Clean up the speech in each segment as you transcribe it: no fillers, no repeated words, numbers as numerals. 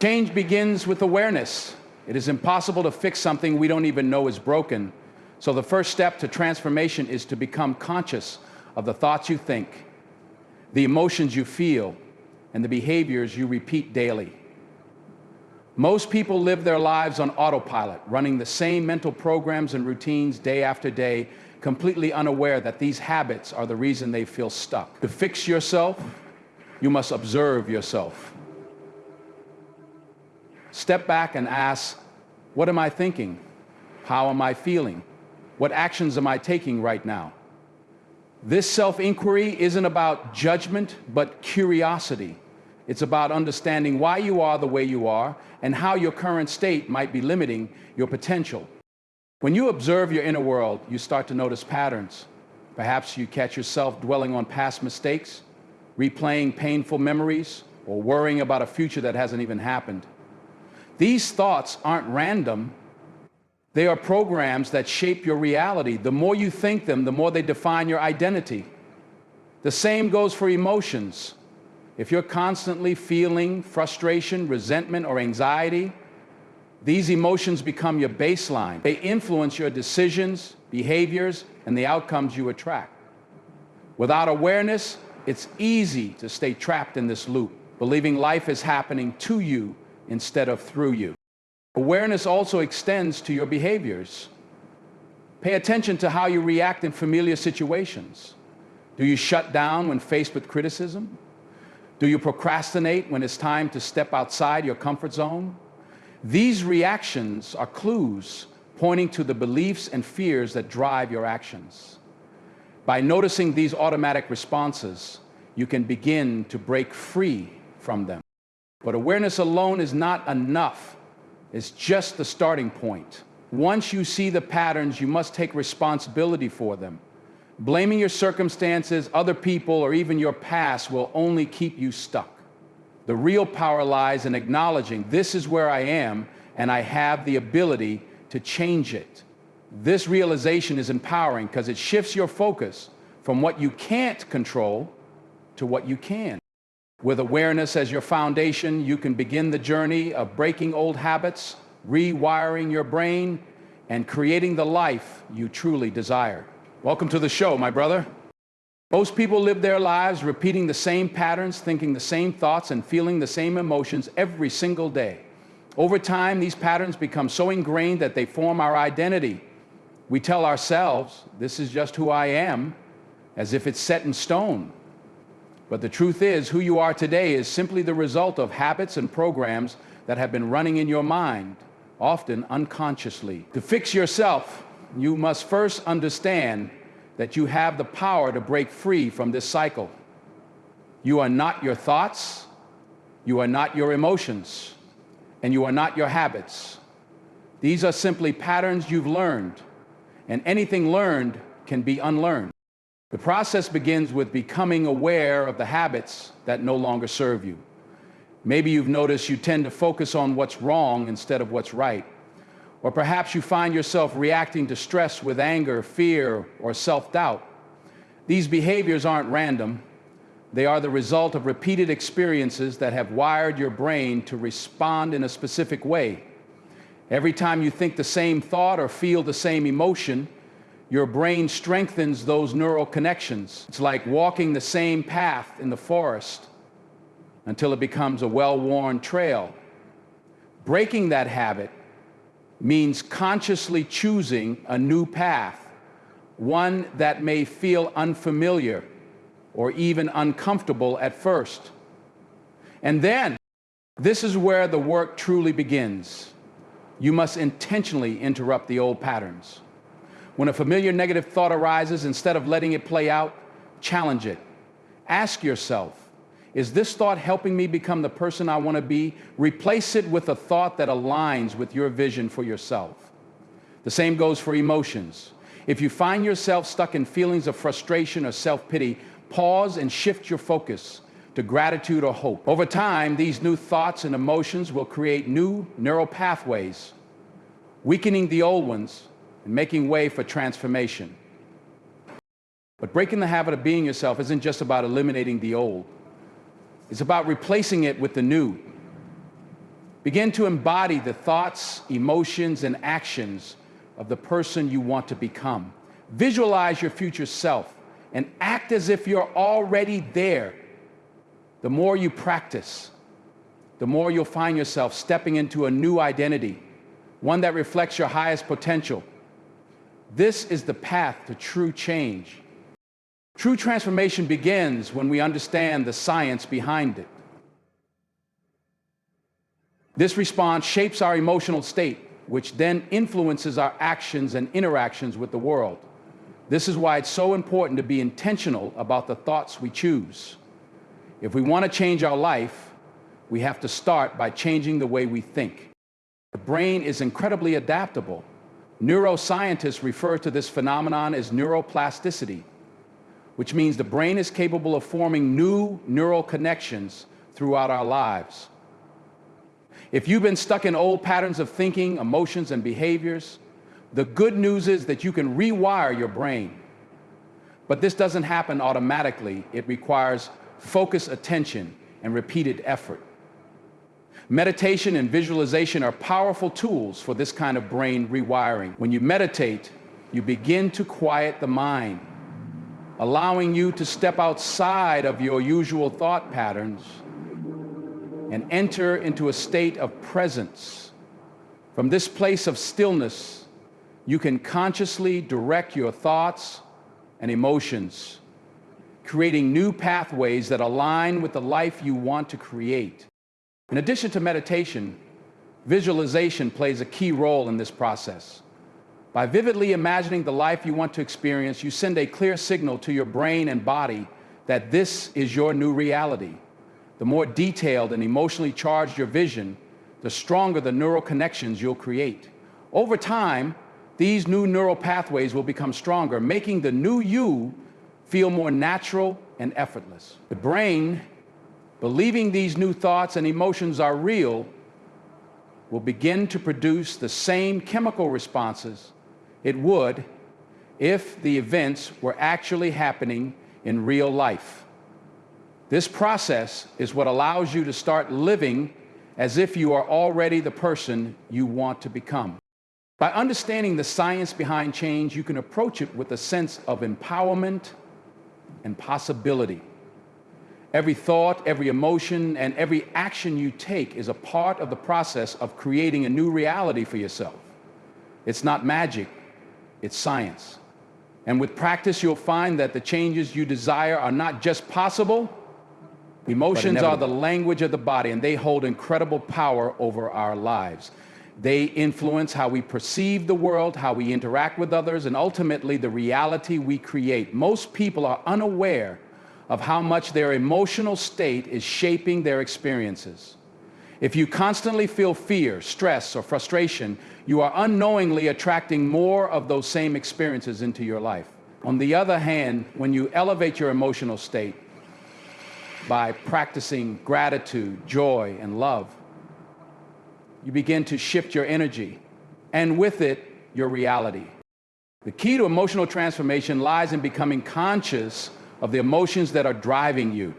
Change begins with awareness. It is impossible to fix something we don't even know is broken. So the first step to transformation is to become conscious of the thoughts you think, the emotions you feel, and the behaviors you repeat daily. Most people live their lives on autopilot, running the same mental programs and routines day after day, completely unaware that these habits are the reason they feel stuck. To fix yourself, you must observe yourself. Step back and ask, what am I thinking? How am I feeling? What actions am I taking right now? This self-inquiry isn't about judgment, but curiosity. It's about understanding why you are the way you are and how your current state might be limiting your potential. When you observe your inner world, you start to notice patterns. Perhaps you catch yourself dwelling on past mistakes, replaying painful memories, or worrying about a future that hasn't even happened. These thoughts aren't random. They are programs that shape your reality. The more you think them, the more they define your identity. The same goes for emotions. If you're constantly feeling frustration, resentment, or anxiety, these emotions become your baseline. They influence your decisions, behaviors, and the outcomes you attract. Without awareness, it's easy to stay trapped in this loop, believing life is happening to you instead of through you. Awareness also extends to your behaviors. Pay attention to how you react in familiar situations. Do you shut down when faced with criticism? Do you procrastinate when it's time to step outside your comfort zone? These reactions are clues pointing to the beliefs and fears that drive your actions. By noticing these automatic responses, you can begin to break free from them. But awareness alone is not enough. It's just the starting point. Once you see the patterns, you must take responsibility for them. Blaming your circumstances, other people, or even your past will only keep you stuck. The real power lies in acknowledging this is where I am and I have the ability to change it. This realization is empowering because it shifts your focus from what you can't control to what you can. With awareness as your foundation, you can begin the journey of breaking old habits, rewiring your brain, and creating the life you truly desire. Welcome to the show, my brother. Most people live their lives repeating the same patterns, thinking the same thoughts, and feeling the same emotions every single day. Over time, these patterns become so ingrained that they form our identity. We tell ourselves, this is just who I am, as if it's set in stone. But the truth is, who you are today is simply the result of habits and programs that have been running in your mind, often unconsciously. To fix yourself, you must first understand that you have the power to break free from this cycle. You are not your thoughts, you are not your emotions, and you are not your habits. These are simply patterns you've learned, and anything learned can be unlearned. The process begins with becoming aware of the habits that no longer serve you. Maybe you've noticed you tend to focus on what's wrong instead of what's right. Or perhaps you find yourself reacting to stress with anger, fear, or self-doubt. These behaviors aren't random. They are the result of repeated experiences that have wired your brain to respond in a specific way. Every time you think the same thought or feel the same emotion, your brain strengthens those neural connections. It's like walking the same path in the forest until it becomes a well-worn trail. Breaking that habit means consciously choosing a new path, one that may feel unfamiliar or even uncomfortable at first. And then, this is where the work truly begins. You must intentionally interrupt the old patterns. When a familiar negative thought arises, instead of letting it play out, challenge it. Ask yourself, is this thought helping me become the person I want to be? Replace it with a thought that aligns with your vision for yourself. The same goes for emotions. If you find yourself stuck in feelings of frustration or self-pity, pause and shift your focus to gratitude or hope. Over time, these new thoughts and emotions will create new neural pathways, weakening the old ones and making way for transformation. But breaking the habit of being yourself isn't just about eliminating the old. It's about replacing it with the new. Begin to embody the thoughts, emotions, and actions of the person you want to become. Visualize your future self and act as if you're already there. The more you practice, the more you'll find yourself stepping into a new identity, one that reflects your highest potential. This is the path to true change. True transformation begins when we understand the science behind it. This response shapes our emotional state, which then influences our actions and interactions with the world. This is why it's so important to be intentional about the thoughts we choose. If we want to change our life, we have to start by changing the way we think. The brain is incredibly adaptable. Neuroscientists refer to this phenomenon as neuroplasticity, which means the brain is capable of forming new neural connections throughout our lives. If you've been stuck in old patterns of thinking, emotions, and behaviors, the good news is that you can rewire your brain. But this doesn't happen automatically. It requires focused attention and repeated effort. Meditation and visualization are powerful tools for this kind of brain rewiring. When you meditate, you begin to quiet the mind, allowing you to step outside of your usual thought patterns and enter into a state of presence. From this place of stillness, you can consciously direct your thoughts and emotions, creating new pathways that align with the life you want to create. In addition to meditation, visualization plays a key role in this process. By vividly imagining the life you want to experience, you send a clear signal to your brain and body that this is your new reality. The more detailed and emotionally charged your vision, the stronger the neural connections you'll create. Over time, these new neural pathways will become stronger, making the new you feel more natural and effortless. The brain, believing these new thoughts and emotions are real, will begin to produce the same chemical responses it would if the events were actually happening in real life. This process is what allows you to start living as if you are already the person you want to become. By understanding the science behind change, you can approach it with a sense of empowerment and possibility. Every thought, every emotion, and every action you take is a part of the process of creating a new reality for yourself. It's not magic, it's science. And with practice, you'll find that the changes you desire are not just possible. Emotions are the language of the body, and they hold incredible power over our lives. They influence how we perceive the world, how we interact with others, and ultimately the reality we create. Most people are unaware of how much their emotional state is shaping their experiences. If you constantly feel fear, stress, or frustration, you are unknowingly attracting more of those same experiences into your life. On the other hand, when you elevate your emotional state by practicing gratitude, joy, and love, you begin to shift your energy, and with it, your reality. The key to emotional transformation lies in becoming conscious of the emotions that are driving you.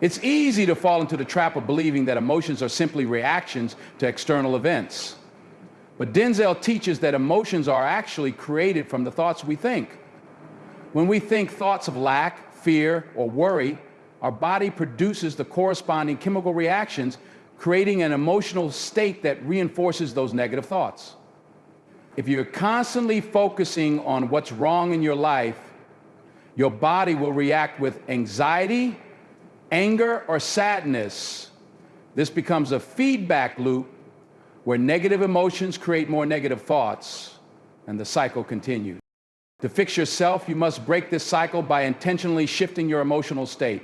It's easy to fall into the trap of believing that emotions are simply reactions to external events. But Denzel teaches that emotions are actually created from the thoughts we think. When we think thoughts of lack, fear, or worry, our body produces the corresponding chemical reactions, creating an emotional state that reinforces those negative thoughts. If you're constantly focusing on what's wrong in your life, your body will react with anxiety, anger, or sadness. This becomes a feedback loop where negative emotions create more negative thoughts, and the cycle continues. To fix yourself, you must break this cycle by intentionally shifting your emotional state.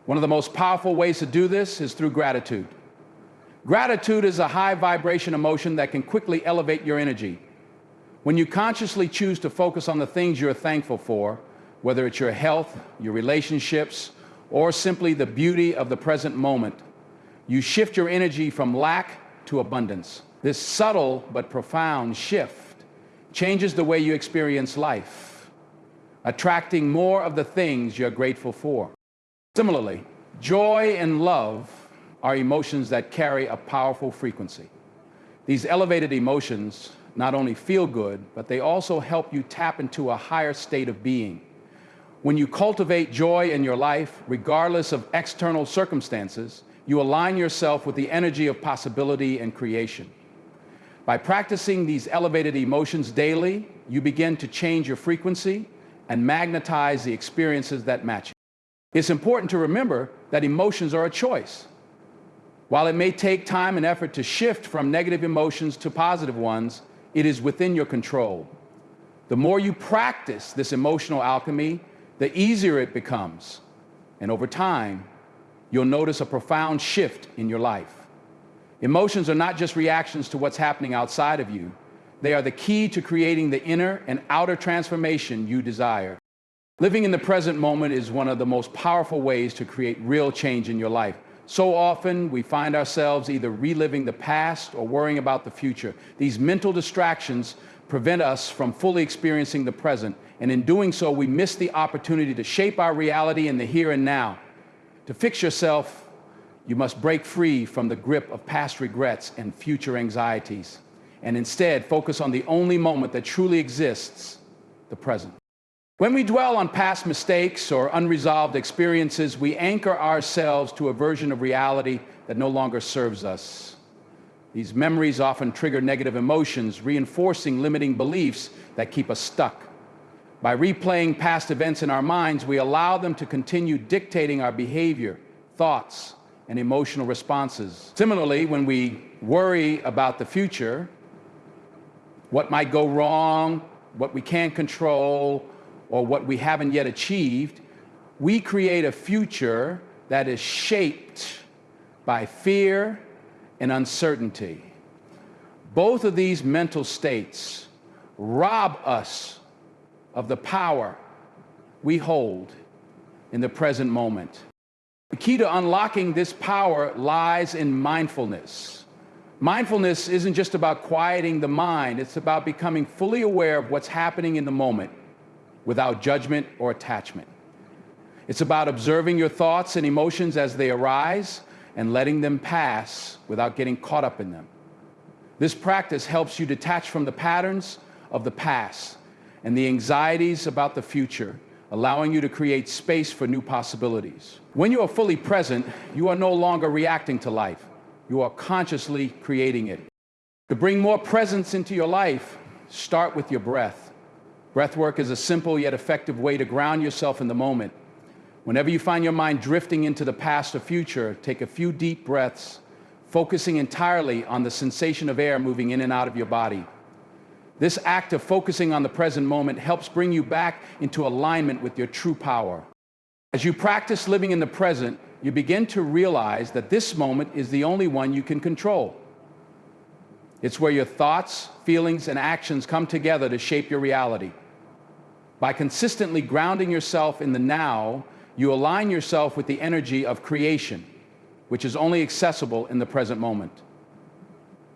One of the most powerful ways to do this is through gratitude. Gratitude is a high vibration emotion that can quickly elevate your energy. When you consciously choose to focus on the things you're thankful for, whether it's your health, your relationships, or simply the beauty of the present moment, you shift your energy from lack to abundance. This subtle but profound shift changes the way you experience life, attracting more of the things you're grateful for. Similarly, joy and love are emotions that carry a powerful frequency. These elevated emotions not only feel good, but they also help you tap into a higher state of being. When you cultivate joy in your life, regardless of external circumstances, you align yourself with the energy of possibility and creation. By practicing these elevated emotions daily, you begin to change your frequency and magnetize the experiences that match you. It's important to remember that emotions are a choice. While it may take time and effort to shift from negative emotions to positive ones, it is within your control. The more you practice this emotional alchemy, the easier it becomes. And over time, you'll notice a profound shift in your life. Emotions are not just reactions to what's happening outside of you. They are the key to creating the inner and outer transformation you desire. Living in the present moment is one of the most powerful ways to create real change in your life. So often, we find ourselves either reliving the past or worrying about the future. These mental distractions prevent us from fully experiencing the present, and in doing so, we miss the opportunity to shape our reality in the here and now. To fix yourself, you must break free from the grip of past regrets and future anxieties, and instead focus on the only moment that truly exists, the present. When we dwell on past mistakes or unresolved experiences, we anchor ourselves to a version of reality that no longer serves us. These memories often trigger negative emotions, reinforcing limiting beliefs that keep us stuck. By replaying past events in our minds, we allow them to continue dictating our behavior, thoughts, and emotional responses. Similarly, when we worry about the future, what might go wrong, what we can't control, or what we haven't yet achieved, we create a future that is shaped by fear and uncertainty. Both of these mental states rob us of the power we hold in the present moment. The key to unlocking this power lies in mindfulness. Mindfulness isn't just about quieting the mind, it's about becoming fully aware of what's happening in the moment without judgment or attachment. It's about observing your thoughts and emotions as they arise and letting them pass without getting caught up in them. This practice helps you detach from the patterns of the past and the anxieties about the future, allowing you to create space for new possibilities. When you are fully present, you are no longer reacting to life. You are consciously creating it. To bring more presence into your life, start with your breath. Breathwork is a simple yet effective way to ground yourself in the moment. Whenever you find your mind drifting into the past or future, take a few deep breaths, focusing entirely on the sensation of air moving in and out of your body. This act of focusing on the present moment helps bring you back into alignment with your true power. As you practice living in the present, you begin to realize that this moment is the only one you can control. It's where your thoughts, feelings, and actions come together to shape your reality. By consistently grounding yourself in the now, you align yourself with the energy of creation, which is only accessible in the present moment.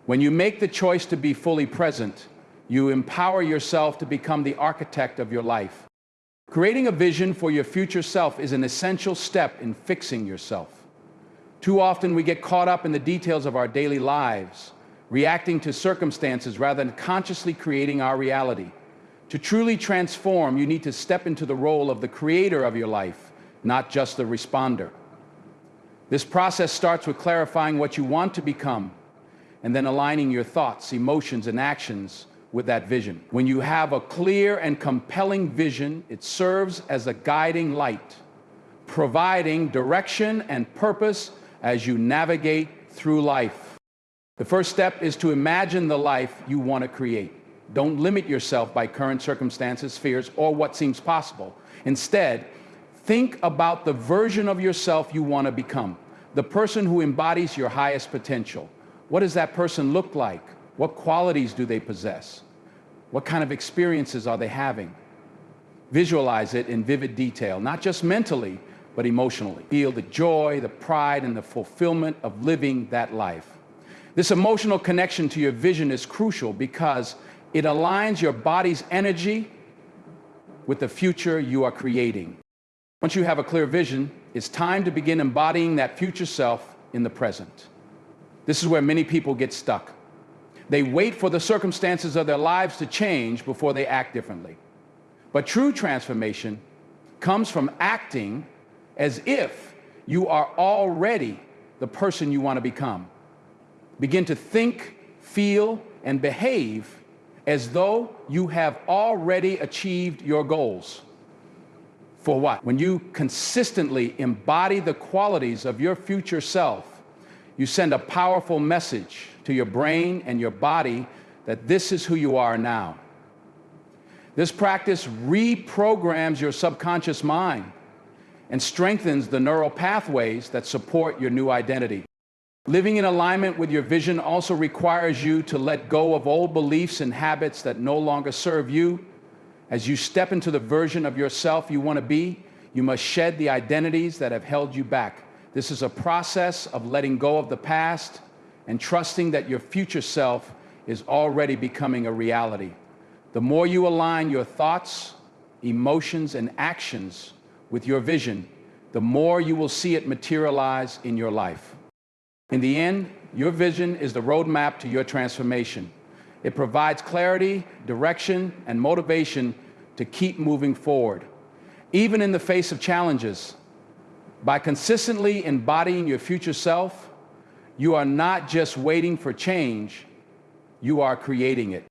When you make the choice to be fully present, you empower yourself to become the architect of your life. Creating a vision for your future self is an essential step in fixing yourself. Too often we get caught up in the details of our daily lives, reacting to circumstances rather than consciously creating our reality. To truly transform, you need to step into the role of the creator of your life, not just the responder. This process starts with clarifying what you want to become, and then aligning your thoughts, emotions, and actions with that vision. When you have a clear and compelling vision, it serves as a guiding light, providing direction and purpose as you navigate through life. The first step is to imagine the life you want to create. Don't limit yourself by current circumstances, fears, or what seems possible. Instead, think about the version of yourself you want to become, the person who embodies your highest potential. What does that person look like? What qualities do they possess? What kind of experiences are they having? Visualize it in vivid detail, not just mentally, but emotionally. Feel the joy, the pride, and the fulfillment of living that life. This emotional connection to your vision is crucial because it aligns your body's energy with the future you are creating. Once you have a clear vision, it's time to begin embodying that future self in the present. This is where many people get stuck. They wait for the circumstances of their lives to change before they act differently. But true transformation comes from acting as if you are already the person you want to become. Begin to think, feel, and behave as though you have already achieved your goals. For what? When you consistently embody the qualities of your future self, you send a powerful message to your brain and your body that this is who you are now. This practice reprograms your subconscious mind and strengthens the neural pathways that support your new identity. Living in alignment with your vision also requires you to let go of old beliefs and habits that no longer serve you. As you step into the version of yourself you want to be, you must shed the identities that have held you back. This is a process of letting go of the past and trusting that your future self is already becoming a reality. The more you align your thoughts, emotions, and actions with your vision, the more you will see it materialize in your life. In the end, your vision is the roadmap to your transformation. It provides clarity, direction, and motivation to keep moving forward, even in the face of challenges. By consistently embodying your future self, you are not just waiting for change, you are creating it.